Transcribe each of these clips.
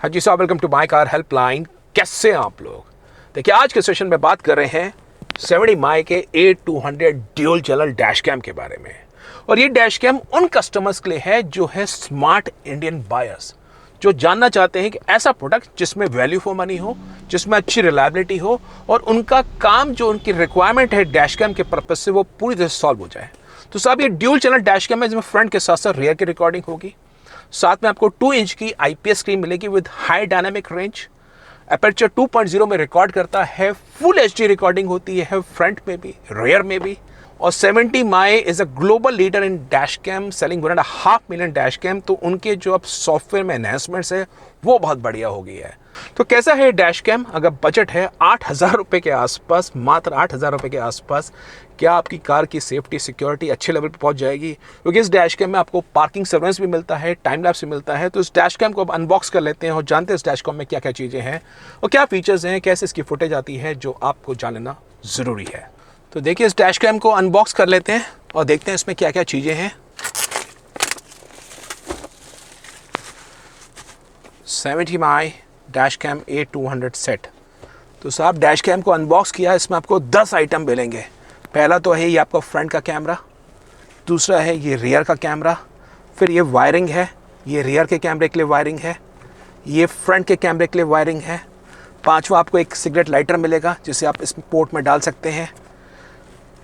हाँ जी साहब, welcome to my car helpline. कैसे हैं आप लोग? देखिए, आज के सेशन में बात कर रहे हैं 70 माई के A200 dual channel dash cam के बारे में। और ये डैश कैम उन कस्टमर्स के लिए है जो है स्मार्ट इंडियन बायर्स, जो जानना चाहते हैं कि ऐसा प्रोडक्ट जिसमें वैल्यू फॉर मनी हो, जिसमें अच्छी रिलायबिलिटी हो और उनका काम जो उनकी रिक्वायरमेंट है डैश कैम के पर्पज से वो पूरी तरह सॉल्व हो जाए। तो साहब, ये ड्यूल चैनल डैश कैम है जिसमें फ्रंट के साथ साथ रियर की रिकॉर्डिंग होगी। साथ में आपको 2 इंच की आईपीएस स्क्रीन मिलेगी with high dynamic range. Aperture 2.0 में रिकॉर्ड करता है, फुल एचडी रिकॉर्डिंग होती है फ्रंट में भी रियर में भी। और 70 mai is a global leader in dash cam, selling 1.5 million dash cam. तो उनके जो अब सॉफ्टवेयर में एनहेंसमेंट्स है वो बहुत बढ़िया हो गई है। तो कैसा है डैश कैम? अगर बजट है 8,000 रुपये के आसपास, मात्र 8,000 रुपये के आसपास, क्या आपकी कार की सेफ्टी सिक्योरिटी अच्छे लेवल पर पहुंच जाएगी? क्योंकि इस डैश कैम में आपको पार्किंग सर्विस भी मिलता है, टाइम लैप्स भी मिलता है। तो इस डैश कैम को अब अनबॉक्स कर लेते हैं और जानते हैं इस डैश कैम में क्या क्या चीज़ें हैं और क्या फीचर्स हैं, कैसे इसकी फुटेज आती है, जो आपको जानना ज़रूरी है। तो देखिए, इस डैश कैम को अनबॉक्स कर लेते हैं और देखते हैं इसमें क्या क्या चीज़ें हैं। 70 माई डैश कैम A200 सेट। तो साहब, डैश कैम को अनबॉक्स किया, इसमें आपको 10 आइटम मिलेंगे। पहला तो है ये आपका फ्रंट का कैमरा, दूसरा है ये रियर का कैमरा, फिर ये वायरिंग है, ये रियर के कैमरे के लिए वायरिंग है, ये फ्रंट के कैमरे के लिए वायरिंग है। पांचवा आपको एक सिगरेट लाइटर मिलेगा जिसे आप इस पोर्ट में डाल सकते हैं।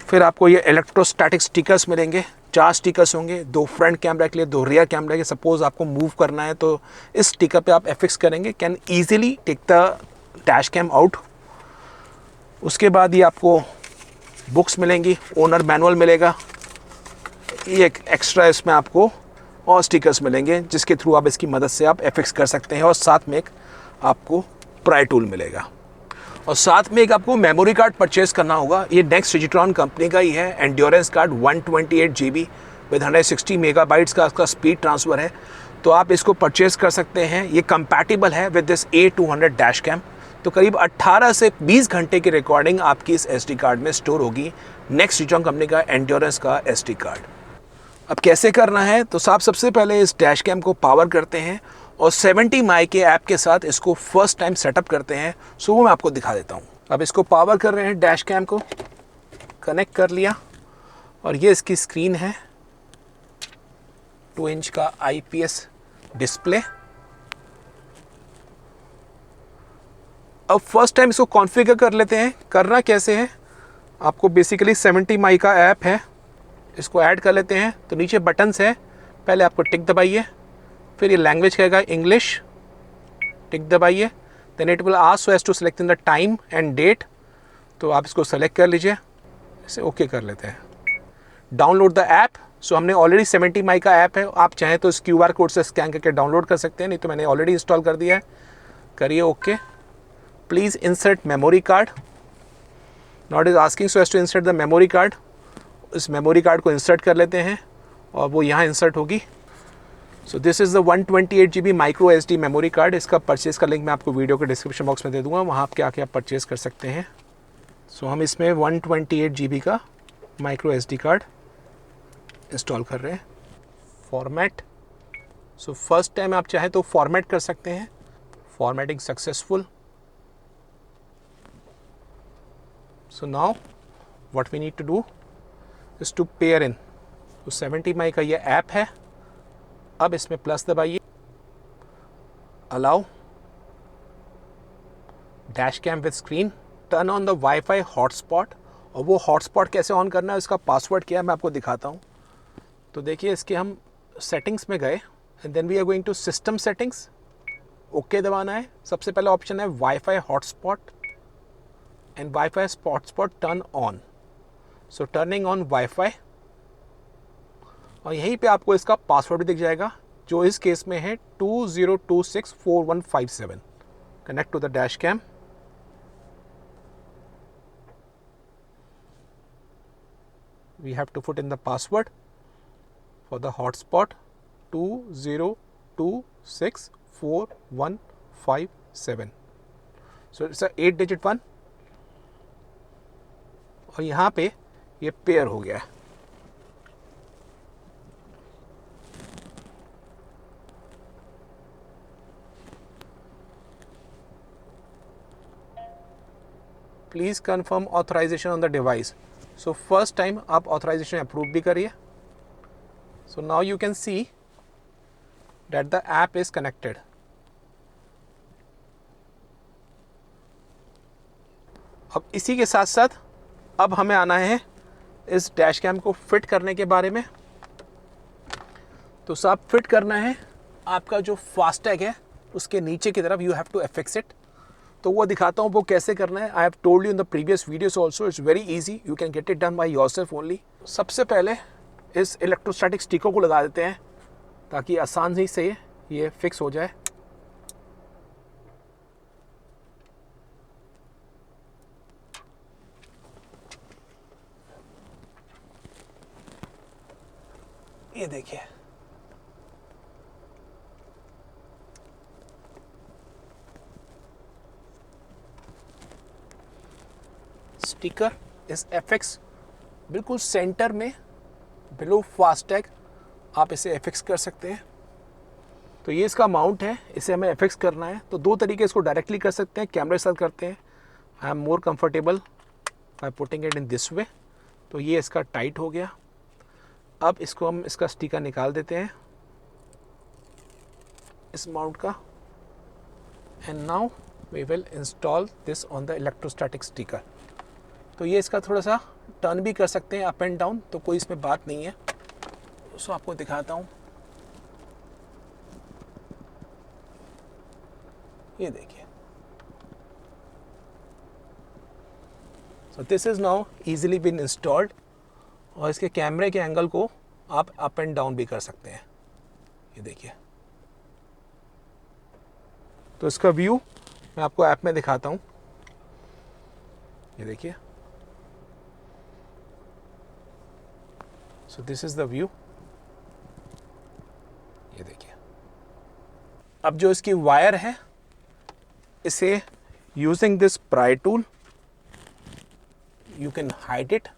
फिर आपको ये इलेक्ट्रोस्टैटिक स्टिकर्स मिलेंगे, 4 स्टिकर्स होंगे, 2 फ्रंट कैमरा के लिए, 2 रियर कैमरा के। सपोज आपको मूव करना है तो इस स्टिकर पे आप एफिक्स करेंगे, can easily take the dash cam out. उसके बाद ये आपको बुक्स मिलेंगी, ओनर मैनुअल मिलेगा, ये एक एक्स्ट्रा इसमें आपको और स्टिकर्स मिलेंगे जिसके थ्रू आप इसकी मदद से आप एफिक्स कर सकते हैं। और साथ में एक आपको प्राई टूल मिलेगा और साथ में एक आपको मेमोरी कार्ड परचेज करना होगा। ये नेक्स्ट डिजिट्रॉन कंपनी का ही है, endurance card 128 GB with 160 megabytes का इसका स्पीड ट्रांसफ़र है। तो आप इसको परचेज कर सकते हैं। ये कंपैटिबल है with this A200 dash cam. तो करीब 18 से 20 घंटे की रिकॉर्डिंग आपकी इस SD कार्ड में स्टोर होगी, नेक्स्ट डिजिट्रॉन कंपनी का एंड्योरेंस का SD कार्ड। अब कैसे करना है? तो साहब, सबसे पहले इस डैश कैम को पावर करते हैं और 70 माई के ऐप के साथ इसको फर्स्ट टाइम सेटअप करते हैं। सो वो मैं आपको दिखा देता हूँ। अब इसको पावर कर रहे हैं, डैश कैम को कनेक्ट कर लिया और ये इसकी स्क्रीन है, 2 इंच का IPS डिस्प्ले। अब फर्स्ट टाइम इसको कॉन्फ़िगर कर लेते हैं। करना कैसे है? आपको बेसिकली 70 माई का ऐप है, इसको ऐड कर लेते हैं। तो नीचे बटन्स है, पहले आपको टिक दबाइए, फिर ये लैंग्वेज कहेगा इंग्लिश, टिक दबाइए। Then it will ask so as to select in the time and date. तो आप इसको सेलेक्ट कर लीजिए, इसे ओके कर लेते हैं। Download the app. सो हमने ऑलरेडी 70 माई का ऐप है, आप चाहें तो इस QR कोड से स्कैन करके डाउनलोड कर सकते हैं, नहीं तो मैंने ऑलरेडी इंस्टॉल कर दिया है। करिए okay. Please insert memory card. Not is asking so as to insert the memory card. इस मेमोरी कार्ड को इंसर्ट कर लेते हैं और वो यहाँ इंसर्ट होगी। So this is the 128 GB micro SD memory card. इसका परचेज़ का लिंक मैं आपको वीडियो के डिस्क्रिप्शन बॉक्स में दे दूँगा, वहाँ आप आके आप परचेज़ कर सकते हैं। सो हम इसमें 128 GB का माइक्रो SD कार्ड इंस्टॉल कर रहे हैं। फॉर्मेट। सो फर्स्ट टाइम आप चाहें तो फॉर्मेट कर सकते हैं। Formatting successful. So now what we need to do is to pair in. तो 70 माई का ये ऐप है। अब इसमें प्लस दबाइए, allow, dash cam with screen, turn on the wifi hotspot. और वो हॉटस्पॉट कैसे ऑन करना है, इसका पासवर्ड क्या है मैं आपको दिखाता हूँ। तो देखिए, इसके हम सेटिंग्स में गए and then we are going to system settings, okay दबाना है। सबसे पहला ऑप्शन है wifi hotspot and wifi hotspot turn on. So turning on wifi, और यहीं पे आपको इसका पासवर्ड भी दिख जाएगा, जो इस केस में है 20264157। Connect to the dash cam. We have to put in the password for the hotspot 20264157। So it's 8 digit 1 और यहाँ पे ये पेयर हो गया है। Please confirm authorisation on the device. So first time आप ऑथराइजेशन अप्रूव भी करिए। So now you can see that the app is connected. अब इसी के साथ साथ अब हमें आना है इस डैश कैम को फिट करने के बारे में। तो साहब फिट करना है आपका जो फास्टैग है उसके नीचे की तरफ, you have to affix it. तो वो दिखाता हूँ वो कैसे करना है। I have told you in the previous videos also, it's very easy, you can get it done by yourself only. सबसे पहले इस इलेक्ट्रोस्टैटिक स्टिकर को लगा देते हैं ताकि आसान ही से ये फिक्स हो जाए। ये देखिए, स्टिकर इस एफिक्स बिल्कुल सेंटर में बिलो फास्टैग आप इसे एफिक्स कर सकते हैं। तो ये इसका माउंट है, इसे हमें एफिक्स करना है। तो दो तरीके इसको डायरेक्टली कर सकते हैं, कैमरे के साथ करते हैं। I am more comfortable by putting it in this way. तो ये इसका टाइट हो गया। अब इसको हम इसका स्टिकर निकाल देते हैं इस माउंट का, and now we will install this on the electrostatic sticker. तो ये इसका थोड़ा सा टर्न भी कर सकते हैं अप एंड डाउन, तो कोई इसमें बात नहीं है। सो आपको दिखाता हूँ, ये देखिए। So this is now easily been installed. और इसके कैमरे के एंगल को आप अप एंड डाउन भी कर सकते हैं, ये देखिए। तो इसका व्यू मैं आपको ऐप में दिखाता हूँ, ये देखिए। So this is the view, ये देखिए। अब जो इसकी वायर है, इसे using this price tool you can hide it.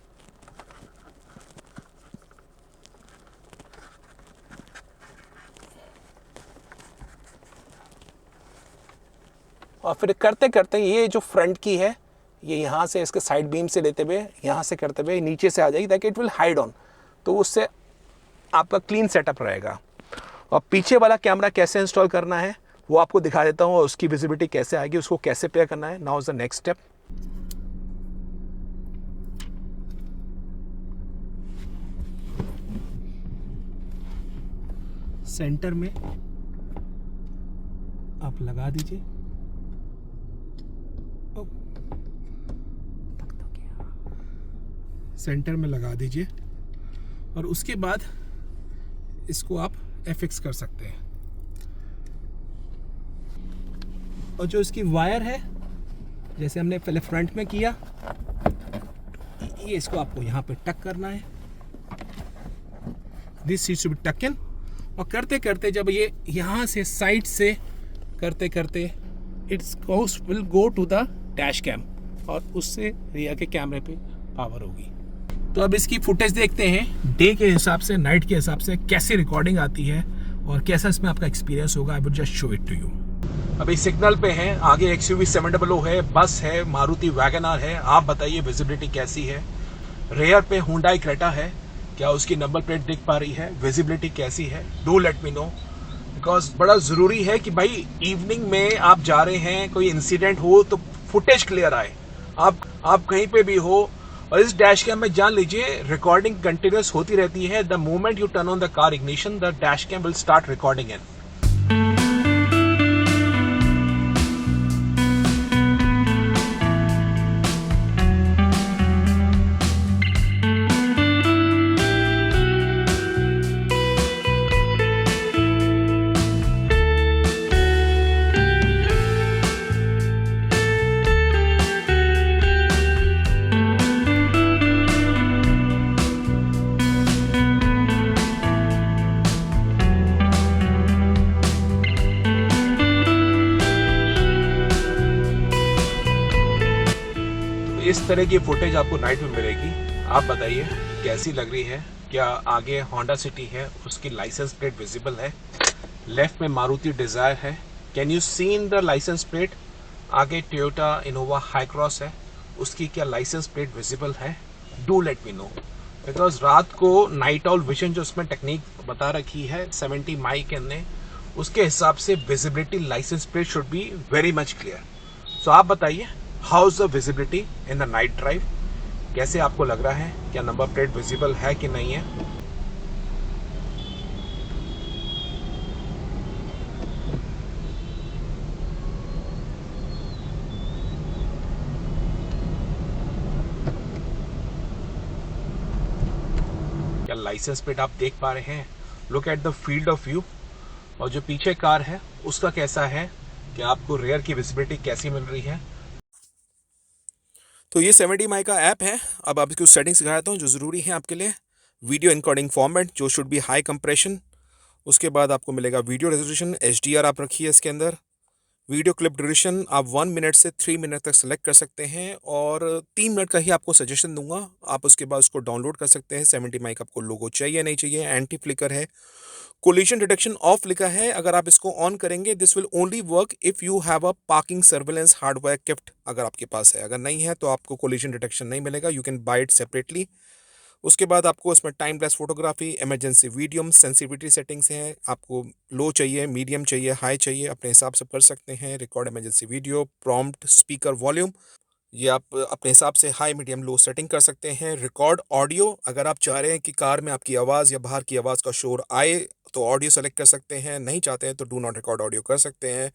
और फिर करते करते ये जो फ्रंट की है, ये यहाँ से इसके साइड बीम से लेते हुए यहाँ से करते हुए नीचे से आ जाएगी, ताकि इट विल हाइड ऑन। तो उससे आपका क्लीन सेटअप रहेगा। और पीछे वाला कैमरा कैसे इंस्टॉल करना है वो आपको दिखा देता हूँ, और उसकी विजिबिलिटी कैसे आएगी, उसको कैसे पेयर करना है। Now is the next step. Centre में आप लगा दीजिए। सेंटर में लगा दीजिए, और उसके बाद इसको आप एफिक्स कर सकते हैं। और जो इसकी वायर है, जैसे हमने पहले फ्रंट में किया, ये इसको आपको यहाँ पे टक करना है। दिस नीड्स टू बी टक इन। और करते करते जब ये यहाँ से साइड से करते करते it's will go to the dash cam, और उससे रियर के कैमरे पे पावर होगी। तो अब इसकी फुटेज देखते हैं, डे के हिसाब से, नाइट के हिसाब से कैसे रिकॉर्डिंग आती है और कैसा इसमें आपका एक्सपीरियंस होगा। I would just show it to you. अभी सिग्नल पे हैं, आगे XUV 700 है, बस है, मारुति वैगनआर है। आप बताइए विजिबिलिटी कैसी है। रेयर पे हुंडई क्रेटा है, क्या उसकी नंबर प्लेट दिख पा रही है, विजिबिलिटी कैसी है, do let me know. Because बड़ा ज़रूरी है कि भाई इवनिंग में आप जा रहे हैं, कोई इंसिडेंट हो तो फुटेज क्लियर आए। आप कहीं पे भी हो, और इस डैश कैम में जान लीजिए रिकॉर्डिंग कंटिन्यूस होती रहती है। The moment you turn on the car ignition, the dash cam will start recording in. इस तरह की फुटेज आपको नाइट में मिलेगी। आप बताइए कैसी लग रही है। क्या आगे होंडा सिटी है, उसकी लाइसेंस प्लेट विजिबल है। लेफ्ट में मारुति डिजायर है, can you see in the licence plate. आगे टोयोटा इनोवा हाई क्रॉस है, उसकी क्या लाइसेंस प्लेट विजिबल है, do let me know. Because रात को नाइट आउल विजन जो उसमें टेक्निक बता रखी है 70 माई के अंदर, उसके हिसाब से visibility licence plate should be very much clear. So आप बताइए, how is the visibility in the night drive, कैसे आपको लग रहा है, क्या नंबर प्लेट विजिबल है कि नहीं है। क्या लाइसेंस प्लेट आप देख पा रहे हैं, look at the field of view. और जो पीछे कार है उसका कैसा है, कि आपको रेयर की विजिबिलिटी कैसी मिल रही है। तो ये 70 माई का ऐप है। अब आप इसको सेटिंग्स सिखाता हूँ जो ज़रूरी है आपके लिए। वीडियो इनकोडिंग फॉर्मेट जो शुड बी हाई कंप्रेशन, उसके बाद आपको मिलेगा वीडियो रेजोल्यूशन, HDR आप रखिए इसके अंदर। वीडियो क्लिप ड्यूरेशन आप 1 मिनट से 3 मिनट तक सेलेक्ट कर सकते हैं, और 3 मिनट का ही आपको सजेशन दूंगा। आप उसके बाद उसको डाउनलोड कर सकते हैं। 70 माइक आपको लोगो चाहिए नहीं चाहिए, एंटी फ्लिकर है, कोलिजन डिटेक्शन ऑफ लिखा है। अगर आप इसको ऑन करेंगे, this will only work if you have a parking surveillance hardware kit, अगर आपके पास है। अगर नहीं है तो आपको कोलिजन डिटेक्शन नहीं मिलेगा, you can buy it separately. उसके बाद आपको इसमें time lapse photography, emergency video, sensitivity settings हैं। आपको लो चाहिए, मीडियम चाहिए, हाई चाहिए, अपने हिसाब से कर सकते हैं। Record emergency video, prompt, speaker volume, ये आप अपने हिसाब से हाई मीडियम लो सेटिंग कर सकते हैं। रिकॉर्ड ऑडियो, अगर आप चाह रहे हैं कि कार में आपकी आवाज़ या बाहर की आवाज़ का शोर आए तो ऑडियो सेलेक्ट कर सकते हैं, नहीं चाहते हैं तो डू नॉट रिकॉर्ड ऑडियो कर सकते हैं।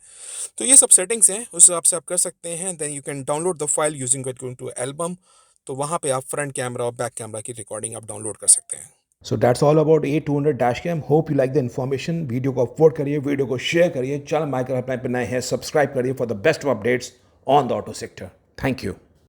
तो ये सब सेटिंग्स हैं, उस हिसाब से आप कर सकते हैं। Then you can download the file using it to album. तो वहाँ पे आप फ्रंट कैमरा और बैक कैमरा की रिकॉर्डिंग आप डाउनलोड कर सकते हैं। So that's all about A200 dash cam. Hope you like the information. Video को अपलोड करिए, वीडियो को शेयर करिए, चैनल माइक्रो पे नए हैं सब्सक्राइब करिए for the best of updates on the auto sector. Thank you.